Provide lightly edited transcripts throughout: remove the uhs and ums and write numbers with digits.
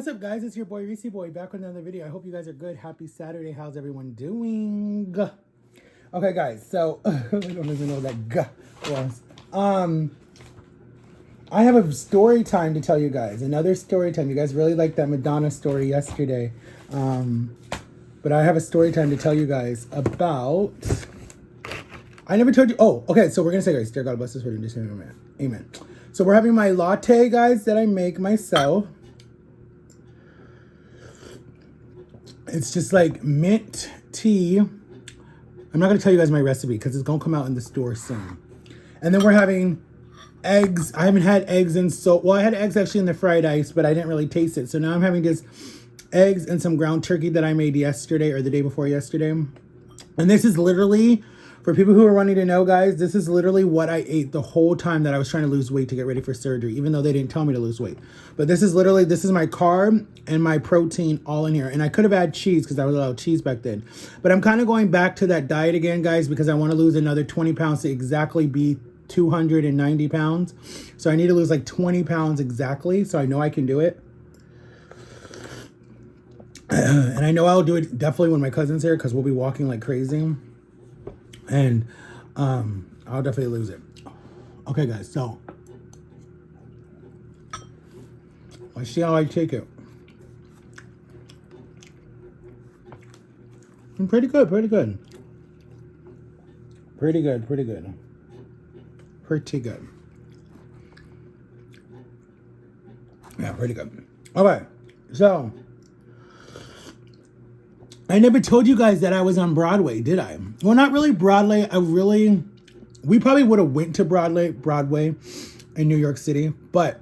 What's up, guys? It's your boy Reese Boy back with another video. I hope you guys are good. Happy Saturday. How's everyone doing? Okay, guys. So I don't even know what that "g" was. I have a story time to tell you guys. Another story time. You guys really liked that Madonna story yesterday, but I have a story time to tell you guys about. I never told you. Oh, okay. So we're gonna say, guys, dear God bless us for doing this. Amen. So we're having my latte, guys, that I make myself. It's just like mint tea. I'm not going to tell you guys my recipe because it's going to come out in the store soon. And then we're having eggs. I haven't had eggs in well, I had eggs actually in the fried ice, but I didn't really taste it. So now I'm having just eggs and some ground turkey that I made yesterday or the day before yesterday. And this is literally, for people who are wanting to know, guys, this is literally what I ate the whole time that I was trying to lose weight to get ready for surgery, even though they didn't tell me to lose weight. But this is my carb and my protein all in here. And I could have had cheese because I was allowed cheese back then. But I'm kind of going back to that diet again, guys, because I want to lose another 20 pounds to exactly be 290 pounds. So I need to lose like 20 pounds exactly. So I know I can do it. And I know I'll do it definitely when my cousin's here because we'll be walking like crazy. And I'll definitely lose it. Okay, guys, so let's see how I take it. Pretty good. Yeah, pretty good. Okay, so I never told you guys that I was on Broadway, did I? Well, not really Broadway. We probably would have went to Broadway in New York City, but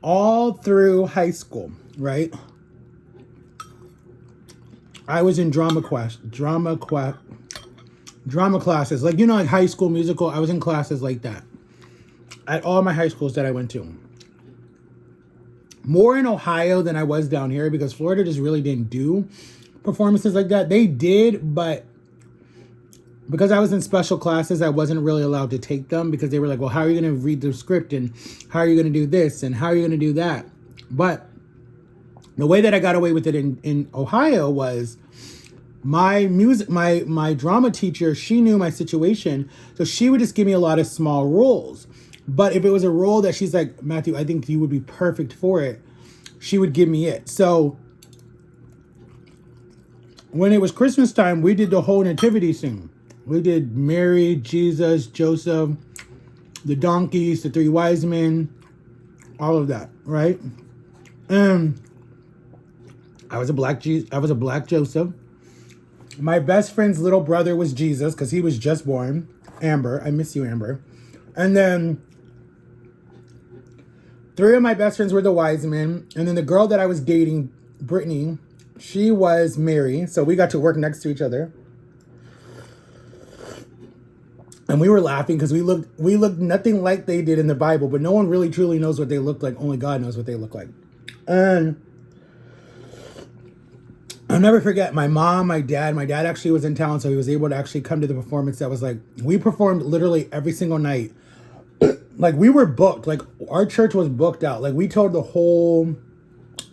all through high school, right? I was in drama classes. Like, you know, like High School Musical. I was in classes like that at all my high schools that I went to. More in Ohio than I was down here because Florida just really didn't do performances like that. They did, but because I was in special classes, I wasn't really allowed to take them because they were like, well, how are you going to read the script and how are you going to do this and how are you going to do that? But the way that I got away with it in Ohio was my drama teacher, she knew my situation. So she would just give me a lot of small roles. But if it was a role that she's like, Matthew, I think you would be perfect for it, she would give me it. So when it was Christmas time, we did the whole nativity scene. We did Mary, Jesus, Joseph, the donkeys, the three wise men, all of that, right? And I was a black Joseph. My best friend's little brother was Jesus because he was just born. Amber, I miss you, Amber. And then 3 of my best friends were the wise men. And then the girl that I was dating, Brittany, she was Mary. So we got to work next to each other. And we were laughing because we looked nothing like they did in the Bible. But no one really truly knows what they look like. Only God knows what they look like. And I'll never forget my mom, my dad. My dad actually was in town. So he was able to actually come to the performance that was like, we performed literally every single night. Like, we were booked. Like, our church was booked out. Like, we told the whole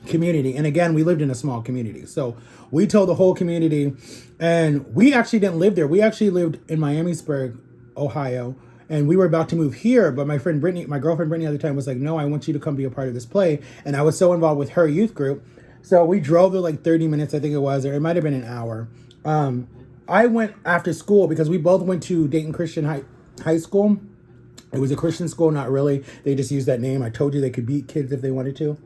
community. And again, we lived in a small community. So we told the whole community. And we actually didn't live there. We actually lived in Miamisburg, Ohio. And we were about to move here. But my friend Brittany, my girlfriend Brittany at the time was like, no, I want you to come be a part of this play. And I was so involved with her youth group. So we drove there like 30 minutes, I think it was. Or it might have been an hour. I went after school because we both went to Dayton Christian High School. It was a Christian school, not really. They just used that name. I told you they could beat kids if they wanted to.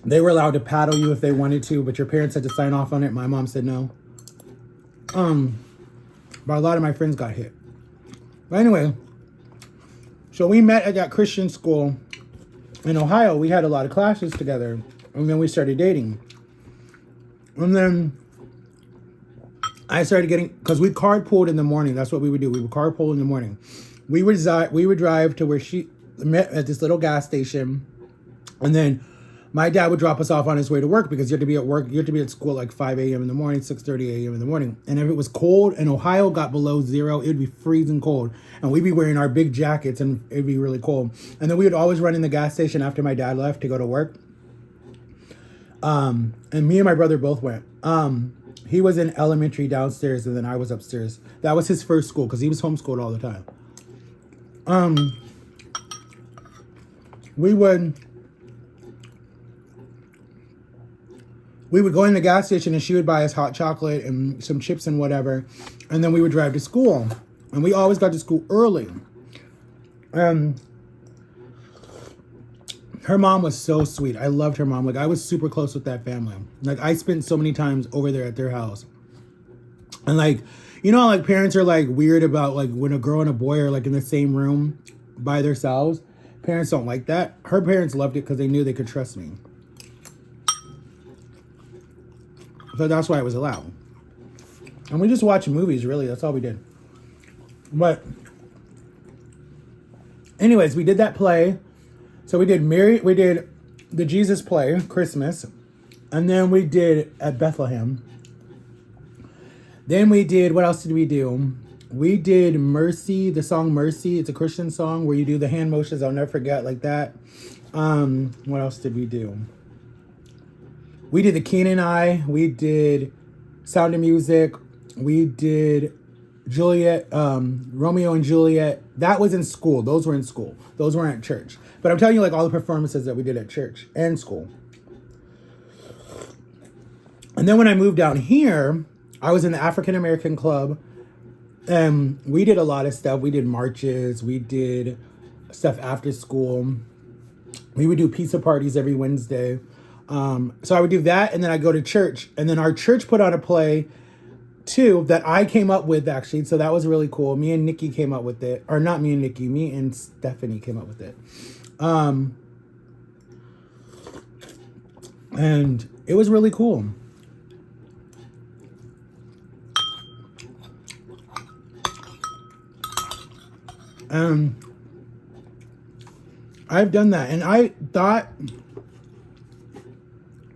They were allowed to paddle you if they wanted to, but your parents had to sign off on it. My mom said no. But a lot of my friends got hit. But anyway, so we met at that Christian school in Ohio. We had a lot of classes together, and then we started dating. And then I started getting, because we carpooled in the morning. That's what we would do. We would carpool in the morning. We would drive to where she met at this little gas station. And then My dad would drop us off on his way to work because you had to be at work. You had to be at school at like 5 a.m. in the morning, 6:30 a.m. in the morning. And if it was cold and Ohio got below zero, it would be freezing cold. And we'd be wearing our big jackets and it'd be really cold. And then we would always run in the gas station after my dad left to go to work. And me and my brother both went. He was in elementary downstairs and then I was upstairs. That was his first school because he was homeschooled all the time. We would go in the gas station and she would buy us hot chocolate and some chips and whatever. And then we would drive to school. And we always got to school early. Her mom was so sweet. I loved her mom. Like, I was super close with that family. Like, I spent so many times over there at their house. And, like, you know how, like, parents are, like, weird about, like, when a girl and a boy are, like, in the same room by themselves? Parents don't like that. Her parents loved it because they knew they could trust me. So that's why it was allowed. And we just watched movies, really. That's all we did. But anyways, we did that play. So we did the Jesus play, Christmas. And then we did at Bethlehem. Then we did, what else did we do? We did Mercy, the song Mercy. It's a Christian song where you do the hand motions. I'll never forget, like that. What else did we do? We did The King and I. We did Sound of Music. We did Juliet, Romeo and Juliet. That was in school. Those were in school. Those weren't at church. But I'm telling you, like, all the performances that we did at church and school. And then when I moved down here, I was in the African American Club. And we did a lot of stuff. We did marches. We did stuff after school. We would do pizza parties every Wednesday. So I would do that, and then I'd go to church. And then our church put on a play, too, that I came up with, actually. So that was really cool. Me and Nikki came up with it. Or not me and Nikki. Me and Stephanie came up with it. And it was really cool. I've done that. And I thought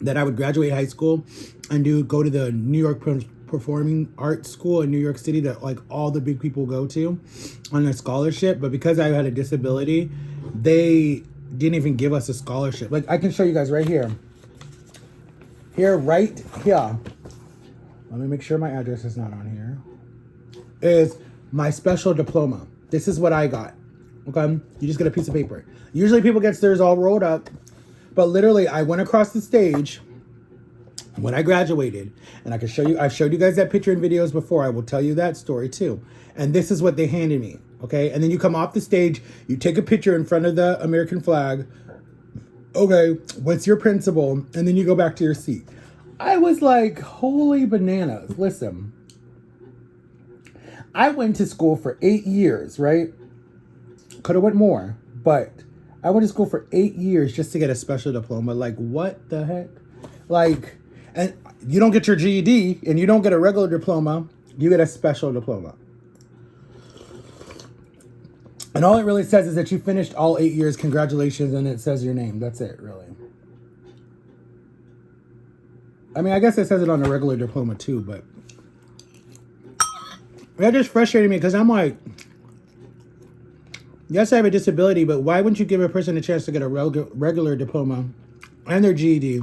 that I would graduate high school and go to the New York Performing Arts School in New York City that, like, all the big people go to on a scholarship. But because I had a disability, they didn't even give us a scholarship. Like, I can show you guys right here. Right here. Let me make sure my address is not on here. Is my special diploma. This is what I got. Okay? You just get a piece of paper. Usually people get theirs all rolled up. But literally, I went across the stage when I graduated. And I can show you, I've showed you guys that picture in videos before. I will tell you that story too. And this is what they handed me. Okay? And then you come off the stage. You take a picture in front of the American flag. Okay, what's your principal? And then you go back to your seat. I was like, holy bananas. Listen. I went to school for 8 years, right? Could have went more. But I went to school for 8 years just to get a special diploma. Like, what the heck? Like, and you don't get your GED and you don't get a regular diploma. You get a special diploma. And all it really says is that you finished all 8 years. Congratulations. And it says your name. That's it, really. I mean, I guess it says it on a regular diploma too, but that just frustrated me because I'm like, yes, I have a disability, but why wouldn't you give a person a chance to get a regular diploma and their GED?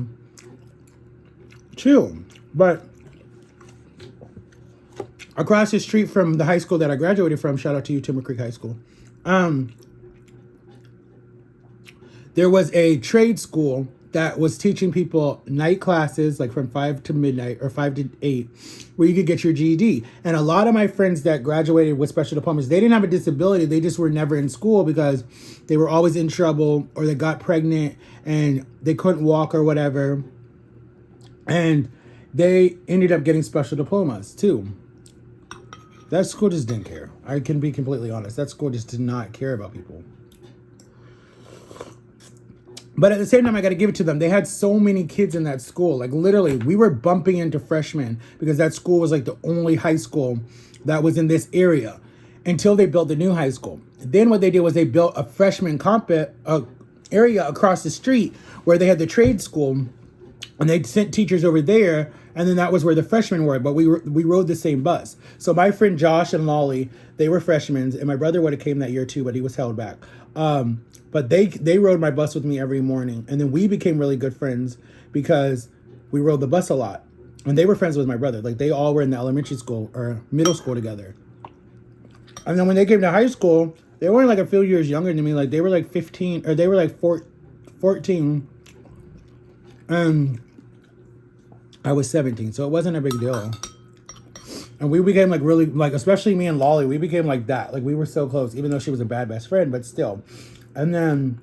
True. But across the street from the high school that I graduated from, shout out to you, Timber Creek High School, there was a trade school that was teaching people night classes, like from 5 to midnight or 5 to 8, where you could get your GED. And a lot of my friends that graduated with special diplomas, they didn't have a disability. They just were never in school because they were always in trouble or they got pregnant and they couldn't walk or whatever. And they ended up getting special diplomas too. That school just didn't care. I can be completely honest. That school just did not care about people. But at the same time, I got to give it to them. They had so many kids in that school. Like, literally, we were bumping into freshmen because that school was like the only high school that was in this area until they built the new high school. Then what they did was they built a freshman area across the street where they had the trade school, and they sent teachers over there, and then that was where the freshmen were. But we rode the same bus. So my friend Josh and Lolly, they were freshmen, and my brother would have came that year too, but he was held back. But they rode my bus with me every morning, and then we became really good friends because we rode the bus a lot. And they were friends with my brother. Like, they all were in the elementary school or middle school together. And then when they came to high school, they weren't like a few years younger than me. Like, they were like 15, or they were like 14. And I was 17, so it wasn't a big deal. And we became like really, like, especially me and Lolly, we became like that. Like, we were so close, even though she was a bad best friend, but still. And then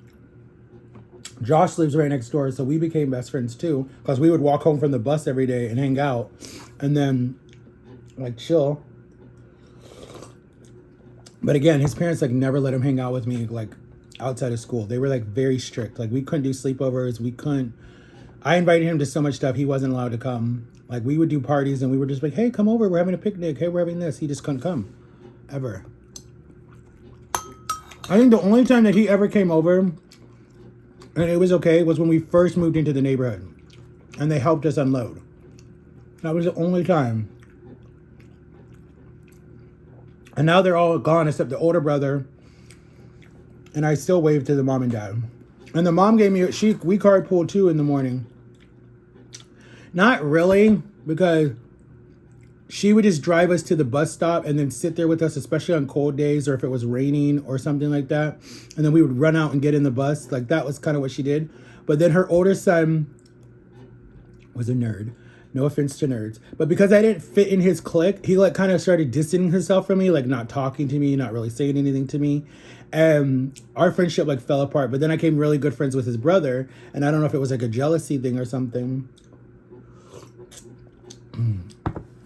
Josh lives right next door, so we became best friends too, because we would walk home from the bus every day and hang out and then like chill. But again, his parents like never let him hang out with me like outside of school. They were like very strict. Like, we couldn't do sleepovers. I invited him to so much stuff, he wasn't allowed to come. Like, we would do parties and we were just like, hey, come over, we're having a picnic, hey, we're having this. He just couldn't come ever. I think the only time that he ever came over and it was okay was when we first moved into the neighborhood and they helped us unload. That was the only time. And now they're all gone except the older brother, and I still wave to the mom and dad. And the mom gave me we carpool too in the morning. Not really, because she would just drive us to the bus stop and then sit there with us, especially on cold days or if it was raining or something like that. And then we would run out and get in the bus. Like, that was kind of what she did. But then her older son was a nerd. No offense to nerds. But because I didn't fit in his clique, he like kind of started distancing himself from me, like not talking to me, not really saying anything to me. And our friendship like fell apart. But then I became really good friends with his brother. And I don't know if it was like a jealousy thing or something.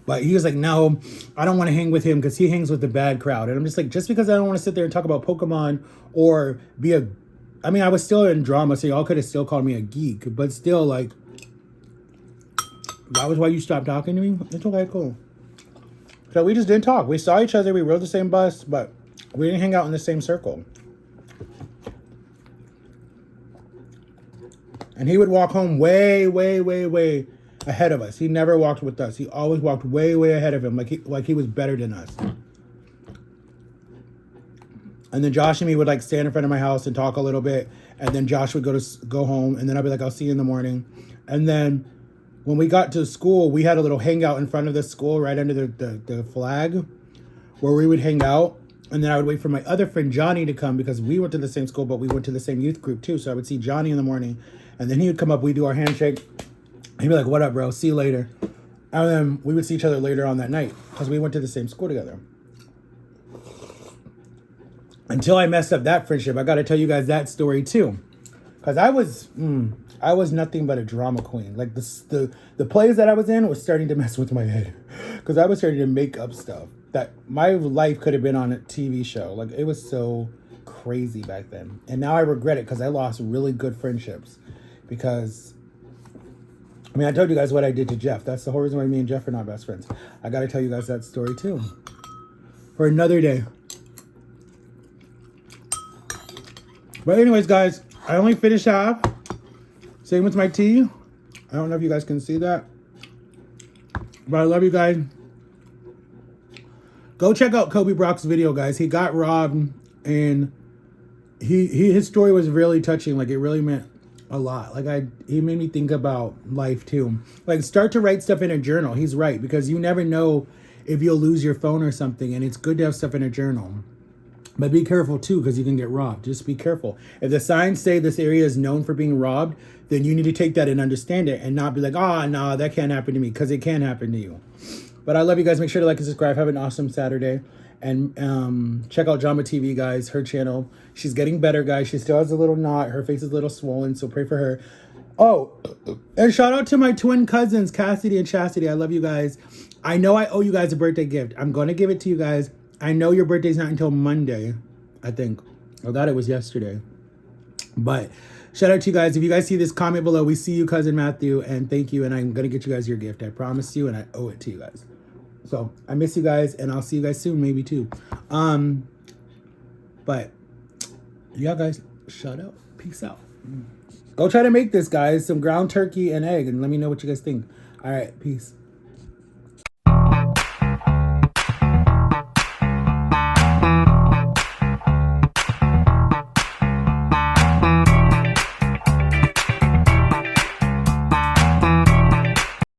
But he was like, no, I don't want to hang with him because he hangs with the bad crowd. And I'm just like, just because I don't want to sit there and talk about Pokemon or I mean, I was still in drama, so y'all could have still called me a geek. But still, like, that was why you stopped talking to me? It's okay, cool. So we just didn't talk. We saw each other, we rode the same bus, but we didn't hang out in the same circle. And he would walk home way, way, way, way ahead of us. He never walked with us. He always walked way, way ahead of him, like he was better than us. And then Josh and me would like stand in front of my house and talk a little bit, and then Josh would go home, and then I'd be like, I'll see you in the morning. And then when we got to school, we had a little hangout in front of the school right under the flag where we would hang out. And then I would wait for my other friend Johnny to come because we went to the same school, but we went to the same youth group too. So I would see Johnny in the morning, and then he would come up, we'd do our handshake. He'd be like, what up, bro? See you later. And then we would see each other later on that night because we went to the same school together. Until I messed up that friendship. I got to tell you guys that story too. Because I was nothing but a drama queen. Like, the plays that I was in was starting to mess with my head. Because I was starting to make up stuff that my life could have been on a TV show. Like, it was so crazy back then. And now I regret it because I lost really good friendships. Because, I mean, I told you guys what I did to Jeff. That's the whole reason why me and Jeff are not best friends. I got to tell you guys that story too. For another day. But anyways, guys, I only finished half. Same with my tea. I don't know if you guys can see that. But I love you guys. Go check out Kobe Brock's video, guys. He got robbed, and his story was really touching. Like, it really meant a lot. Like, he made me think about life too. Like, start to write stuff in a journal. He's right, because you never know if you'll lose your phone or something, and it's good to have stuff in a journal. But be careful too, because you can get robbed. Just be careful. If the signs say this area is known for being robbed, then you need to take that and understand it and not be like, no, that can't happen to me, because it can happen to you. But I love you guys. Make sure to like and subscribe. Have an awesome Saturday. And check out Drama TV, guys, her channel. She's getting better, guys. She still has a little knot. Her face is a little swollen, so pray for her. Oh, and shout out to my twin cousins, Cassidy and Chastity. I love you guys. I know I owe you guys a birthday gift. I'm going to give it to you guys. I know your birthday's not until Monday, I think. I thought it was yesterday. But shout out to you guys. If you guys see this, comment below. We see you, Cousin Matthew, and thank you. And I'm going to get you guys your gift. I promise you, and I owe it to you guys. So I miss you guys, and I'll see you guys soon, maybe too. But yeah, guys, shout out. Peace out. Go try to make this, guys. Some ground turkey and egg, and let me know what you guys think. All right, peace.